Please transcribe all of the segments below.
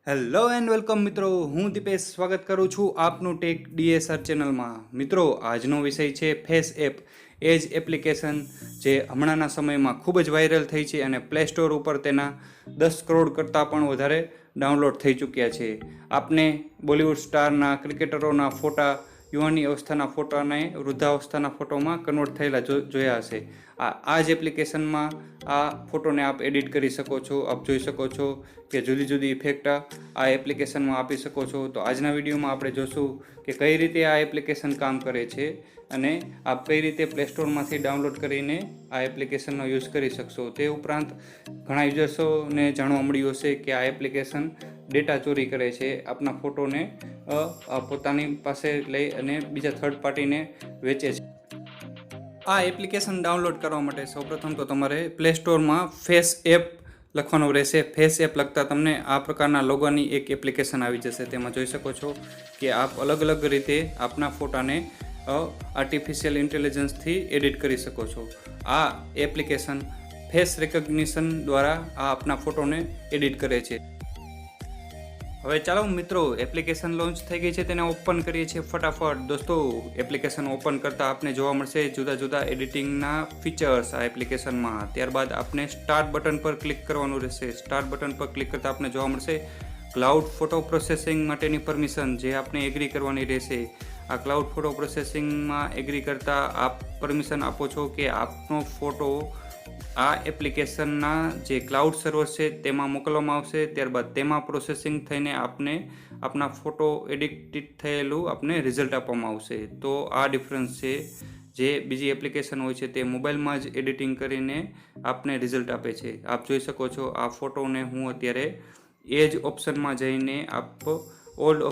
Hello and welcome મિત્રો, હું દીપેશ સ્વાગત કરું છું આપનું ટેક DSR ચેનલમાં। મિત્રો, આજનો વિષય છે ફેસ એપ। એ જ એપ્લિકેશન જે હમણાંના સમયમાં ખૂબ જ વાયરલ થઈ છે અને પ્લે સ્ટોર ઉપર તેના 10 કરોડ કરતાં પણ વધારે ડાઉનલોડ થઈ ચૂક્યા છે। આપને બોલિવૂડ સ્ટારના, ક્રિકેટરોના ફોટા, યુવાની અવસ્થાના ફોટાને વૃદ્ધાવસ્થાના ફોટોમાં કન્વર્ટ થયેલા જોયા હશે। આ જ એપ્લિકેશનમાં આ ફોટોને આપ એડિટ કરી શકો છો। આપ જોઈ શકો છો કે જુદી જુદી ઇફેક્ટ આ એપ્લિકેશનમાં આપી શકો છો। તો આજના વિડીયોમાં આપણે જોશું કે કઈ રીતે આ એપ્લિકેશન કામ કરે છે અને આપ કઈ રીતે પ્લે સ્ટોરમાંથી ડાઉનલોડ કરીને આ એપ્લિકેશનનો યુઝ કરી શકશો। તે ઉપરાંત ઘણા યુઝર્સોને જાણવા મળ્યું હશે કે આ એપ્લિકેશન ડેટા ચોરી કરે છે, આપના ફોટોને પોતાની પાસે લઈ અને બીજા થર્ડ પાર્ટીને વેચે છે। આ એપ્લિકેશન ડાઉનલોડ કરવા માટે સૌપ્રથમ તો તમારે પ્લે સ્ટોરમાં ફેસ એપ લખવાનું રહેશે। ફેસ એપ લખતા તમને આ પ્રકારના લોગોની એક એપ્લિકેશન આવી જશે। તેમાં જોઈ શકો છો કે આપ અલગ અલગ રીતે આપના ફોટાને આર્ટિફિશિયલ ઇન્ટેલિજન્સથી એડિટ કરી શકો છો। આ એપ્લિકેશન ફેસ રેકગ્નિશન દ્વારા આ આપના ફોટોને એડિટ કરે છે। હવે ચાલો મિત્રો, એપ્લિકેશન લોન્ચ થઈ ગઈ છે, તેને ઓપન કરીએ છીએ ફટાફટ। દોસ્તો, એપ્લિકેશન ઓપન કરતાં આપને જોવા મળશે જુદા જુદા એડિટિંગના ફીચર્સ આ એપ્લિકેશનમાં। ત્યારબાદ આપને સ્ટાર્ટ બટન પર ક્લિક કરવાનું રહેશે। સ્ટાર્ટ બટન પર ક્લિક કરતાં આપને જોવા મળશે ક્લાઉડ ફોટો પ્રોસેસિંગ માટેની પરમિશન, જે આપને એગ્રી કરવાની રહેશે। આ ક્લાઉડ ફોટો પ્રોસેસિંગમાં એગ્રી કરતાં આપ પરમિશન આપો છો કે આપનો ફોટો આ એપ્લિકેશનના જે ક્લાઉડ સર્વર છે તેમાં મોકલવામાં આવશે। ત્યારબાદ તેમાં પ્રોસેસિંગ થઈને આપને આપના ફોટો એડિટ થયેલું આપને રિઝલ્ટ આપવામાં આવશે। તો આ ડિફરન્સ છે। જે બીજી એપ્લિકેશન હોય છે તે મોબાઈલમાં જ એડિટિંગ કરીને આપને રિઝલ્ટ આપે છે। આપ જોઈ શકો છો આ ફોટોને હું અત્યારે એ જ ઓપ્શનમાં જઈને આપ ઓલ્ડ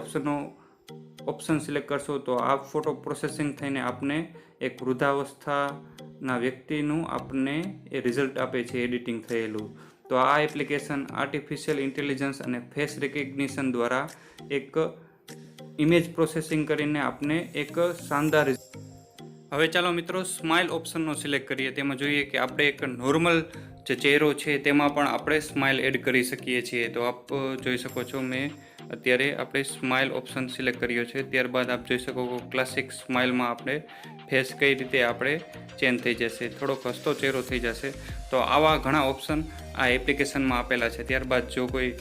ઓપ્શન સિલેક્ટ કરશો તો આ ફોટો પ્રોસેસિંગ થઈને આપને એક વૃદ્ધાવસ્થાના વ્યક્તિનું આપને એ રિઝલ્ટ આપે છે એડિટિંગ થયેલું। તો આ એપ્લિકેશન આર્ટિફિશિયલ ઇન્ટેલિજન્સ અને ફેસ રેકગ્નિશન દ્વારા એક ઇમેજ પ્રોસેસિંગ કરીને આપને એક શાનદાર। હવે ચાલો મિત્રો, સ્માઇલ ઓપ્શનનો સિલેક્ટ કરીએ। તેમાં જોઈએ કે આપણે એક નોર્મલ જે ચહેરો છે તેમાં પણ આપણે સ્માઇલ એડ કરી શકીએ છીએ। તો આપ જોઈ શકો છો, મેં અત્યારે આપણે સ્માઇલ ઓપ્શન સિલેક્ટ કર્યો છે। ત્યારબાદ આપ જોઈ શકો છો ક્લાસિક સ્માઇલમાં આપણે ફેસ કઈ રીતે આપણે ચેન્જ થઈ જશે, થોડોક હસતો ચહેરો થઈ જશે। તો આવા ઘણા ઓપ્શન આ એપ્લિકેશનમાં આપેલા છે। ત્યારબાદ જો કોઈ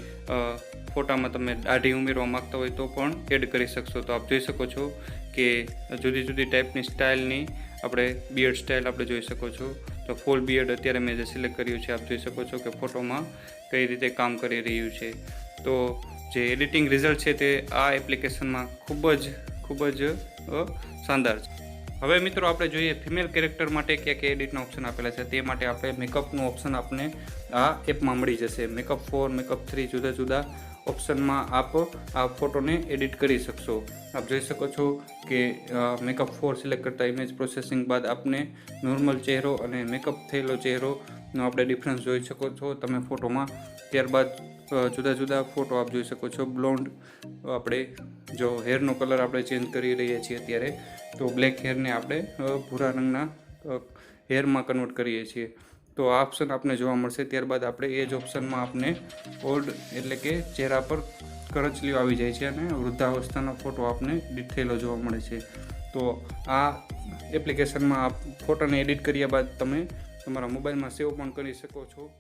ફોટામાં તમે દાઢી ઉમેરવા માગતા હોય તો પણ એડ કરી શકશો। તો આપ જોઈ શકો છો કે જુદી જુદી ટાઈપની સ્ટાઇલની આપણે બિયર્ડ સ્ટાઇલ આપણે જોઈ શકો છો। તો ફૂલ બિયર્ડ અત્યારે મેં જે સિલેક્ટ કર્યું છે, આપ જોઈ શકો છો કે ફોટોમાં કઈ રીતે કામ કરી રહ્યું છે। તો જે એડિટિંગ રિઝલ્ટ છે તે આ એપ્લિકેશનમાં ખૂબ જ શાનદાર છે। હવે મિત્રો, આપણે જોઈએ ફિમેલ કેરેક્ટર માટે ક્યાં ક્યાં એડિટના ઓપ્શન આપેલા છે। તે માટે આપણે મેકઅપનું ઓપ્શન આપને આ એપમાં મળી જશે। મેકઅપ 4, મેકઅપ 3 જુદા જુદા ઓપ્શનમાં આપ આ ફોટોને એડિટ કરી શકશો। આપ જોઈ શકો છો કે મેકઅપ 4 સિલેક્ટ કરતા ઇમેજ પ્રોસેસિંગ બાદ આપને નોર્મલ ચહેરો અને મેકઅપ થયેલો ચહેરોનો આપણે ડિફરન્સ જોઈ શકો છો તમે ફોટોમાં। ત્યારબાદ જુદા જુદા ફોટો આપ જોઈ શકો છો। બ્લોન્ડ આપણે જો હેરનો કલર આપણે ચેન્જ કરી રહ્યા છીએ અત્યારે, તો બ્લેક હેરને આપણે ભૂરા રંગના હેરમાં કન્વર્ટ કરીએ છીએ। તો આ ઓપ્શન આપને જોવા મળશે। ત્યારબાદ આપણે એ જ ઓપ્શનમાં આપને ઓલ્ડ એટલે કે ચહેરા પર કરચલીઓ આવી જાય છે અને વૃદ્ધાવસ્થાનો ફોટો આપને એડિટ થયેલો જોવા મળે છે। તો આ એપ્લિકેશનમાં આપ ફોટોને એડિટ કર્યા બાદ તમે તમારા મોબાઈલમાં સેવ પણ કરી શકો છો।